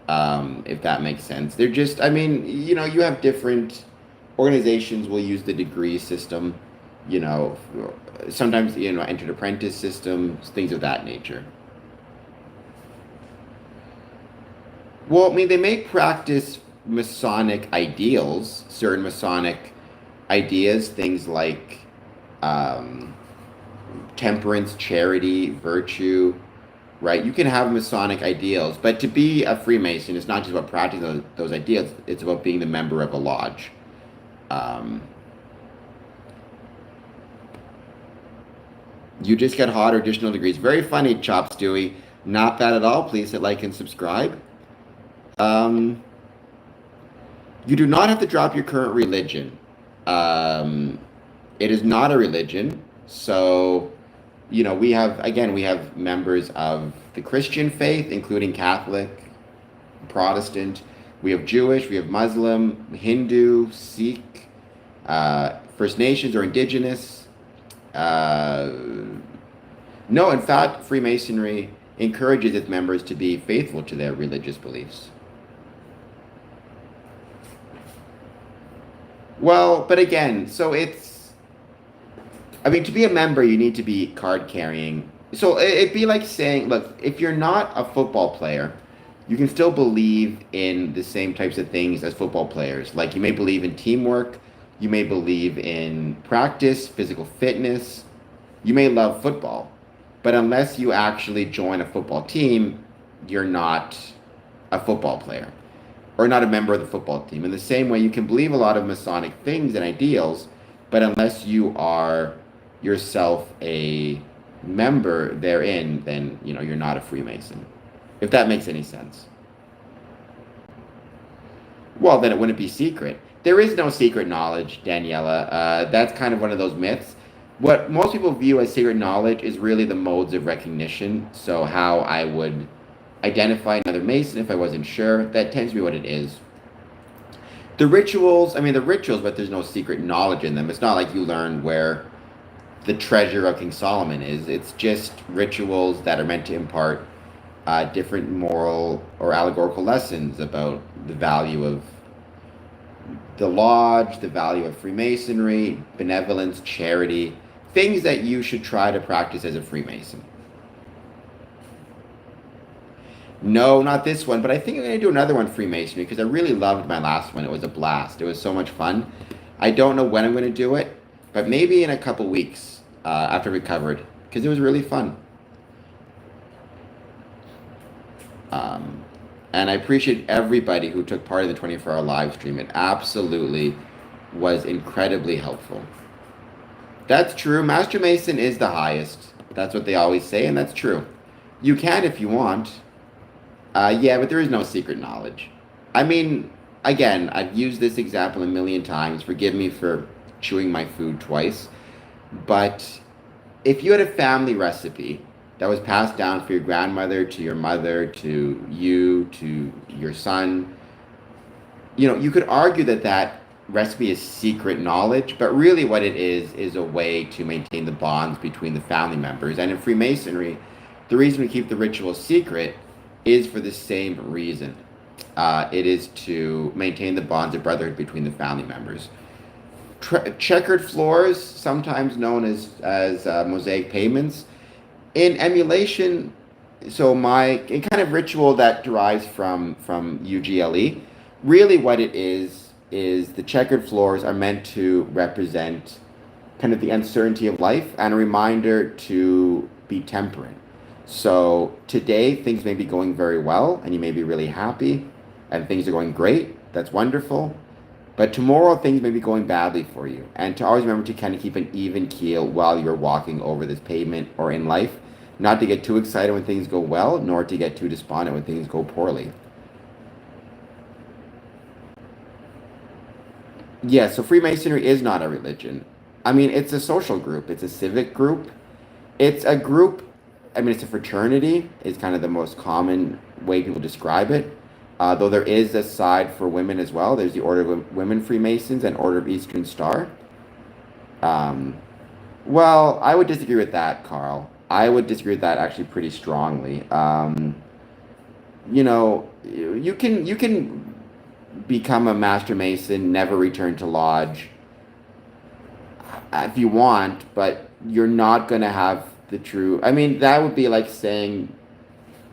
if that makes sense. They're just, I mean, you have different organizations will use the degree system, sometimes, entered apprentice systems, things of that nature. Well, I mean, they may practice Masonic ideals, certain Masonic ideas, things like temperance, charity, virtue, right? You can have Masonic ideals, but to be a Freemason is not just about practicing those ideals, it's about being the member of a lodge. You just get hot or additional degrees. Very funny, Chops Dewey. Not bad at all. Please hit like and subscribe. You do not have to drop your current religion. It is not a religion. So, we have members of the Christian faith, including Catholic, Protestant. We have Jewish, we have Muslim, Hindu, Sikh, First Nations or Indigenous. No, in fact, Freemasonry encourages its members to be faithful to their religious beliefs. Well, but again, to be a member, you need to be card carrying. So it'd be like saying, look, if you're not a football player, you can still believe in the same types of things as football players. Like you may believe in teamwork, you may believe in practice, physical fitness, you may love football. But unless you actually join a football team, you're not a football player or not a member of the football team. In the same way, you can believe a lot of Masonic things and ideals, but unless you are yourself a member therein, then you're not a Freemason. If that makes any sense. Well, then it wouldn't be secret. There is no secret knowledge, Daniela. That's kind of one of those myths. What most people view as secret knowledge is really the modes of recognition. So how I would identify another Mason if I wasn't sure. That tends to be what it is. The rituals, but there's no secret knowledge in them. It's not like you learn where the treasure of King Solomon is. It's just rituals that are meant to impart different moral or allegorical lessons about the value of the lodge, the value of Freemasonry, benevolence, charity, things that you should try to practice as a Freemason. No, not this one, but I think I'm going to do another one, Freemasonry, because I really loved my last one. It was a blast. It was so much fun. I don't know when I'm going to do it, but maybe in a couple weeks after I recovered, because it was really fun. Um, and I appreciate everybody who took part in the 24-hour live stream. It absolutely was incredibly helpful. That's true. Master Mason is the highest. That's what they always say, and that's true. You can if you want. Yeah, but there is no secret knowledge. I mean, again, I've used this example a million times. Forgive me for chewing my food twice. But if you had a family recipe that was passed down for your grandmother to your mother to you to your son, you could argue that that recipe is secret knowledge, but really what it is a way to maintain the bonds between the family members. And in Freemasonry, the reason we keep the ritual secret is for the same reason. It is to maintain the bonds of brotherhood between the family members. Checkered floors, sometimes known as mosaic pavements, in emulation. So my kind of ritual that derives from UGLE, really what it is the checkered floors are meant to represent kind of the uncertainty of life and a reminder to be temperate. So today things may be going very well and you may be really happy and things are going great. That's wonderful. But tomorrow things may be going badly for you. And to always remember to kind of keep an even keel while you're walking over this pavement or in life. Not to get too excited when things go well, nor to get too despondent when things go poorly. Yeah, so Freemasonry is not a religion. I mean, it's a social group. It's a civic group. It's a group, I mean, it's a fraternity is kind of the most common way people describe it. Though there is a side for women as well. There's the Order of Women Freemasons and Order of Eastern Star. Um, well, I would disagree with that, Carl. I would disagree with that actually pretty strongly. You can become a Master Mason, never return to lodge if you want, but you're not going to have the true. I mean, that would be like saying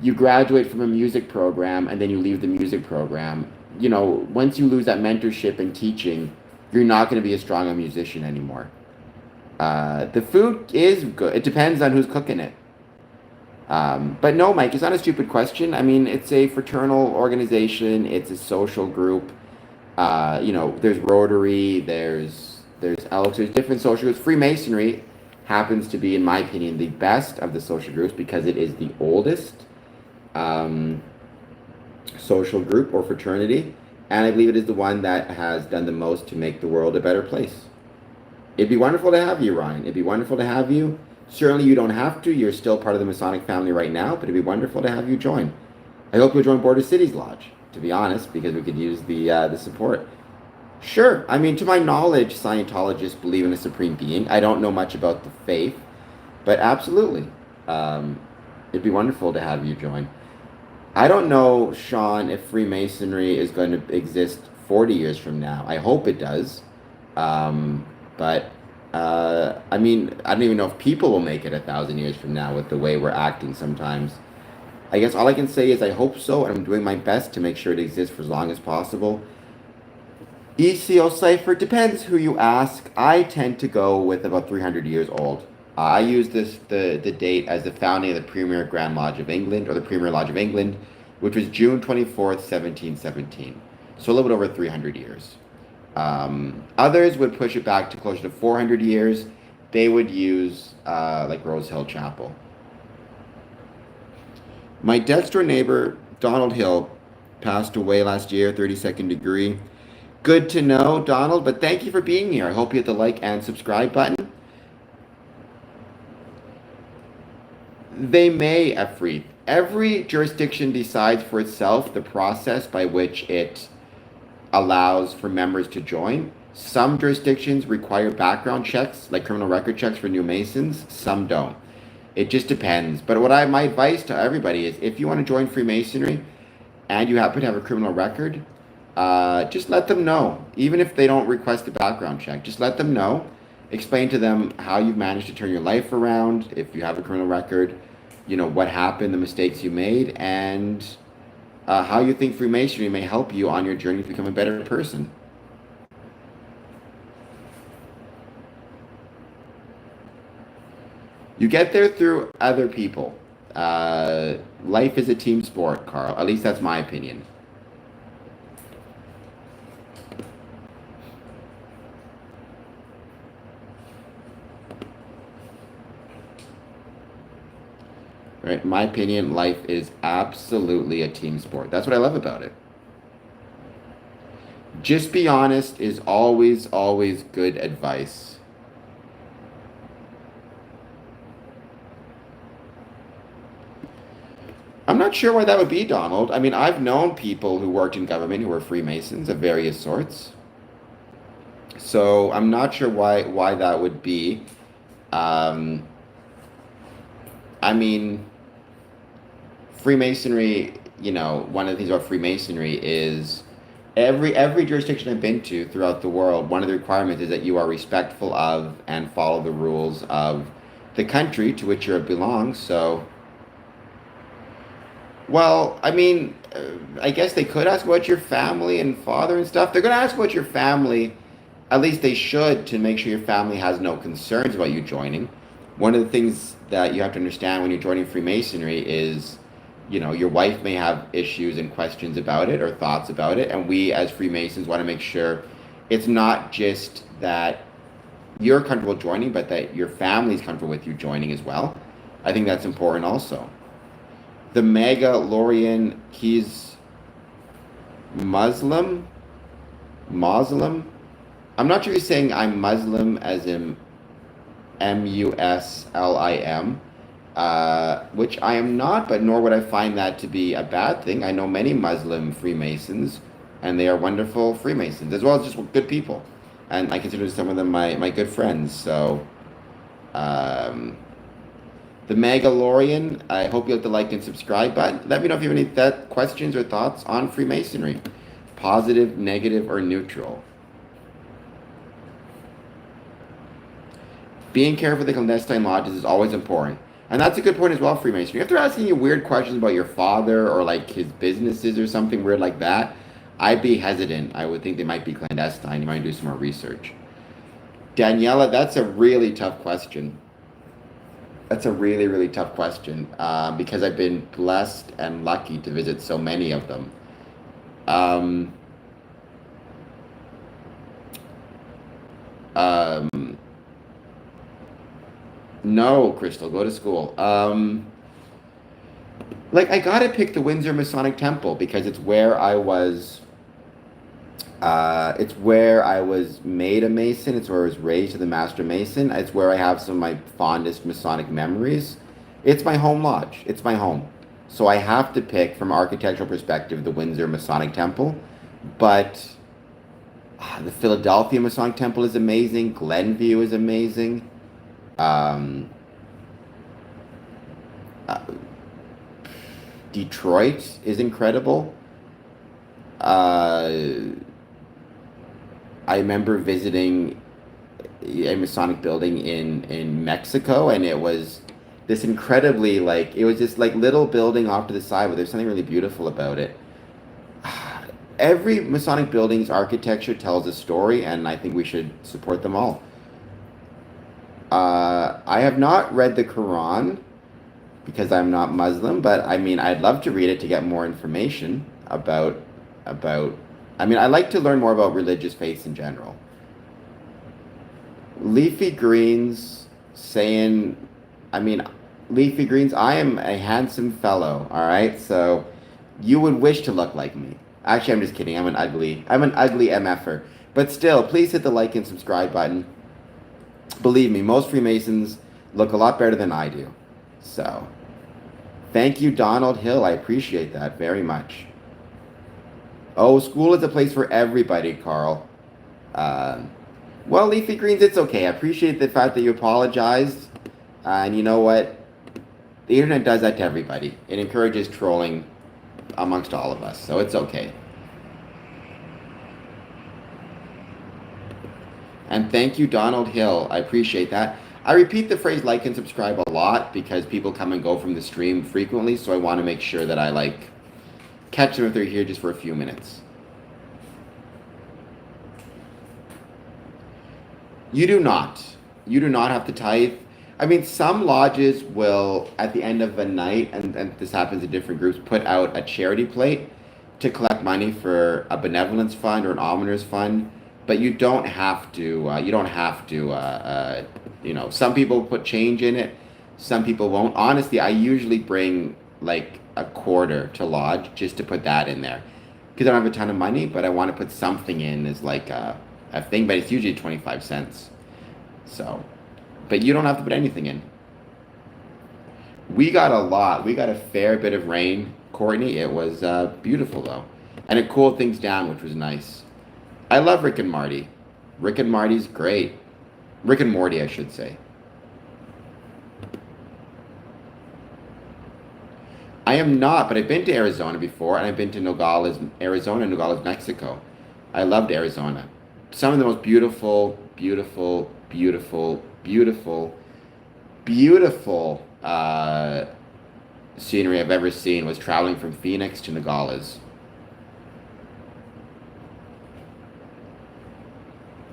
you graduate from a music program and then you leave the music program. Once you lose that mentorship and teaching, you're not going to be as strong a musician anymore. The food is good. It depends on who's cooking it. But no, Mike, it's not a stupid question. I mean, it's a fraternal organization. It's a social group. There's Rotary, there's Elks, there's different social groups. Freemasonry happens to be, in my opinion, the best of the social groups because it is the oldest social group or fraternity, and I believe it is the one that has done the most to make the world a better place. It'd be wonderful to have you, Ryan. It'd be wonderful to have you. Certainly you don't have to. You're still part of the Masonic family right now, but it'd be wonderful to have you join. I hope you'll join Border Cities Lodge, to be honest, because we could use the support. Sure. I mean, to my knowledge, Scientologists believe in a supreme being. I don't know much about the faith, but absolutely. It'd be wonderful to have you join. I don't know, Sean, if Freemasonry is going to exist 40 years from now. I hope it does. But I mean, I don't even know if people will make it 1,000 years from now with the way we're acting sometimes. I guess all I can say is I hope so, and I'm doing my best to make sure it exists for as long as possible. ECO cipher, depends who you ask. I tend to go with about 300 years old. I use the date as the founding of the Premier Grand Lodge of England, or the Premier Lodge of England, which was June 24th, 1717. So a little bit over 300 years. Others would push it back to closer to 400 years. They would use like Rose Hill Chapel. My next-door neighbor, Donald Hill, passed away last year, 32nd degree. Good to know, Donald, but thank you for being here. I hope you hit the like and subscribe button. They may, Efreet. Every jurisdiction decides for itself the process by which it allows for members to join. Some jurisdictions require background checks, like criminal record checks for new Masons. Some don't. It just depends. But my advice to everybody is if you want to join Freemasonry and you happen to have a criminal record, just let them know. Even if they don't request a background check, just let them know. Explain to them how you've managed to turn your life around, if you have a criminal record, what happened, the mistakes you made, and how you think Freemasonry may help you on your journey to become a better person. You get there through other people. Life is a team sport, Carl. At least that's my opinion. Right? In my opinion, life is absolutely a team sport. That's what I love about it. Just be honest is always, always good advice. I'm not sure why that would be, Donald. I mean, I've known people who worked in government who were Freemasons of various sorts. So I'm not sure why that would be. Um, I mean, Freemasonry, one of the things about Freemasonry is every jurisdiction I've been to throughout the world, one of the requirements is that you are respectful of and follow the rules of the country to which you belong. So, well, I mean, I guess they could ask about your family and father and stuff. They're going to ask about your family. At least they should, to make sure your family has no concerns about you joining. One of the things that you have to understand when you're joining Freemasonry is, your wife may have issues and questions about it or thoughts about it. And we as Freemasons want to make sure it's not just that you're comfortable joining, but that your family's comfortable with you joining as well. I think that's important also. The Magdalorian, he's Muslim. I'm not sure he's saying I'm Muslim as in Muslim, which I am not, but nor would I find that to be a bad thing. I know many Muslim Freemasons, and they are wonderful Freemasons, as well as just good people. And I consider some of them my good friends. So, the Magdalorian, I hope you hit the like and subscribe button. Let me know if you have any questions or thoughts on Freemasonry. Positive, negative, or neutral. Being careful with the clandestine lodges is always important. And that's a good point as well, Freemasonry. If they're asking you weird questions about your father or like his businesses or something weird like that, I'd be hesitant. I would think they might be clandestine. You might do some more research. Daniela, that's a really tough question. That's a really, really tough question because I've been blessed and lucky to visit so many of them. No, Crystal, go to school. I gotta pick the Windsor Masonic Temple because it's where I was. It's where I was made a Mason. It's where I was raised as a Master Mason. It's where I have some of my fondest Masonic memories. It's my home lodge. It's my home. So I have to pick, from an architectural perspective, the Windsor Masonic Temple. But the Philadelphia Masonic Temple is amazing. Glenview is amazing. Detroit is incredible. I remember visiting a Masonic building in Mexico, and it was this incredibly, it was this little building off to the side, but there's something really beautiful about it. Every Masonic building's architecture tells a story, and I think we should support them all. I have not read the Quran because I'm not Muslim, but I mean, I'd love to read it to get more information about. I mean, I like to learn more about religious faiths in general. Leafy Greens saying, Leafy Greens, I am a handsome fellow, all right? So you would wish to look like me. Actually, I'm just kidding. I'm an ugly MFer. But still, please hit the like and subscribe button. Believe me, most Freemasons look a lot better than I do. So, thank you, Donald Hill. I appreciate that very much. Oh, school is a place for everybody, Carl. Well, Leafy Greens, it's okay. I appreciate the fact that you apologized. And you know what? The internet does that to everybody. It encourages trolling amongst all of us. So it's okay. And thank you, Donald Hill. I appreciate that. I repeat the phrase like and subscribe a lot because people come and go from the stream frequently. So I want to make sure that I catch them if they're here just for a few minutes. You do not. You do not have to tithe. I mean, some lodges will, at the end of a night, and this happens in different groups, put out a charity plate to collect money for a benevolence fund or an almoners fund. But you don't have to. You don't have to. Some people put change in it. Some people won't. Honestly, I usually bring like a quarter to lodge just to put that in there because I don't have a ton of money, but I want to put something in as like a thing. But it's usually 25 cents. So. But you don't have to put anything in. We got a lot. We got a fair bit of rain, Courtney. It was beautiful, though. And it cooled things down, which was nice. I love Rick and Marty. Rick and Marty's great. Rick and Morty, I should say. I am not, but I've been to Arizona before, and I've been to Nogales, Arizona, Nogales, Mexico. I loved Arizona. Some of the most beautiful, beautiful, beautiful, beautiful, beautiful scenery I've ever seen was traveling from Phoenix to Nogales.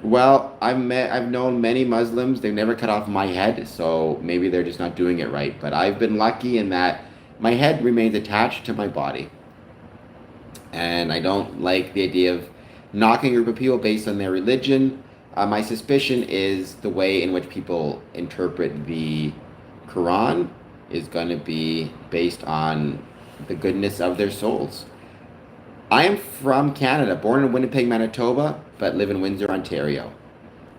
Well, I've known many Muslims. They've never cut off my head, so maybe they're just not doing it right. But I've been lucky in that my head remains attached to my body, and I don't like the idea of knocking a group of people based on their religion. My suspicion is the way in which people interpret the Quran is going to be based on the goodness of their souls. I am from Canada, born in Winnipeg, Manitoba, but live in Windsor, Ontario.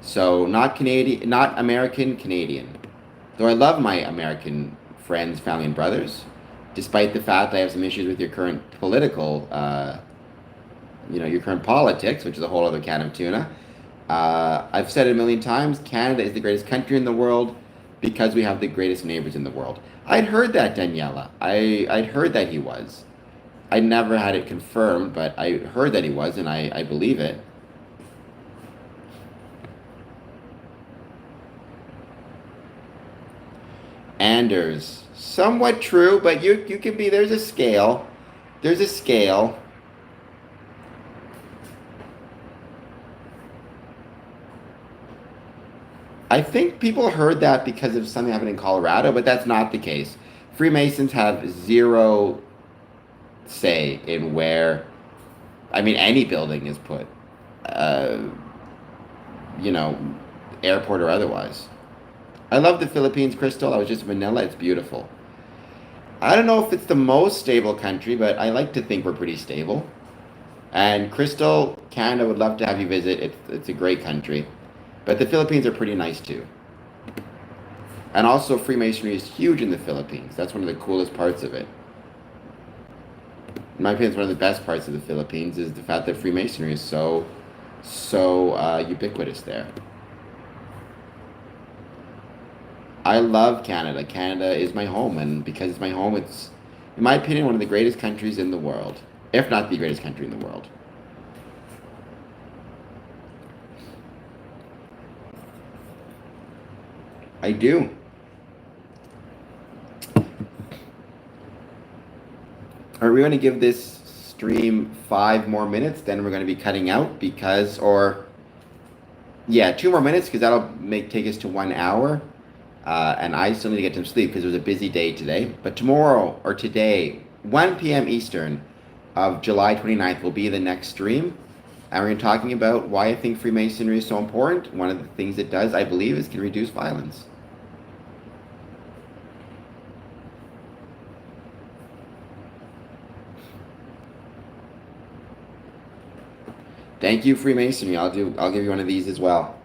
So not Canadian, not American, Canadian. Though I love my American friends, family, and brothers, despite the fact I have some issues with your current political, your current politics, which is a whole other can of tuna. I've said it a million times, Canada is the greatest country in the world because we have the greatest neighbors in the world. I'd heard that, Daniela. I'd heard that he was. I never had it confirmed, but I heard that he was, and I believe it. Anders. Somewhat true, but you can be, there's a scale. There's a scale. I think people heard that because of something happening in Colorado, but that's not the case. Freemasons have zero say in where, any building is put, uh, you know, airport or otherwise. I love the Philippines, Crystal. I was just in Manila. It's beautiful. I don't know if it's the most stable country, but I like to think we're pretty stable. And Crystal, Canada would love to have you visit. It's a great country. But the Philippines are pretty nice too. And also Freemasonry is huge in the Philippines. That's one of the coolest parts of it. In my opinion, it's one of the best parts of the Philippines is the fact that Freemasonry is so ubiquitous there. I love Canada. Canada is my home, and because it's my home, it's, in my opinion, one of the greatest countries in the world, if not the greatest country in the world. I do. Are we going to give this stream 5 more minutes? Then we're going to be cutting out because, or yeah, 2 more minutes because that'll take us to 1 hour. And I still need to get some sleep because it was a busy day today. But tomorrow or today, 1 p.m. Eastern of July 29th will be the next stream. And we're going to be talking about why I think Freemasonry is so important. One of the things it does, I believe, is can reduce violence. Thank you, Freemasonry. I'll give you one of these as well.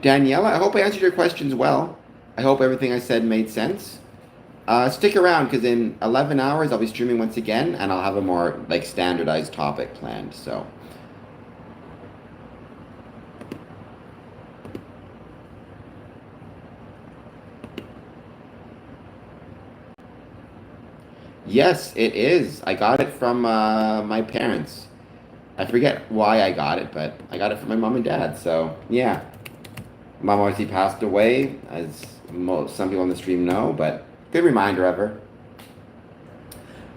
Daniela, I hope I answered your questions well. I hope everything I said made sense. Stick around because in 11 hours I'll be streaming once again and I'll have a more standardized topic planned. So yes, it is. I got it from my parents. I forget why I got it, but I got it from my mom and dad. So yeah. Mom obviously passed away, as some people on the stream know, but good reminder of her.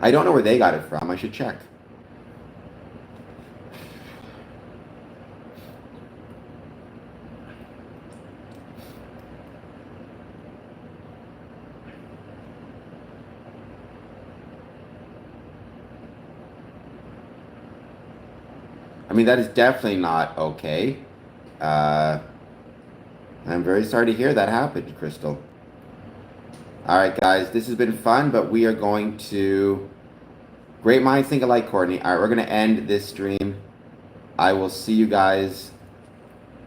I don't know where they got it from. I should check. I mean, that is definitely not okay. I'm very sorry to hear that happened, Crystal. All right, guys, this has been fun, but we are going to... Great minds think alike, Courtney. All right, we're going to end this stream. I will see you guys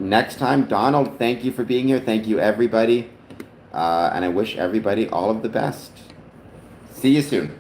next time. Donald, thank you for being here. Thank you, everybody. And I wish everybody all of the best. See you soon.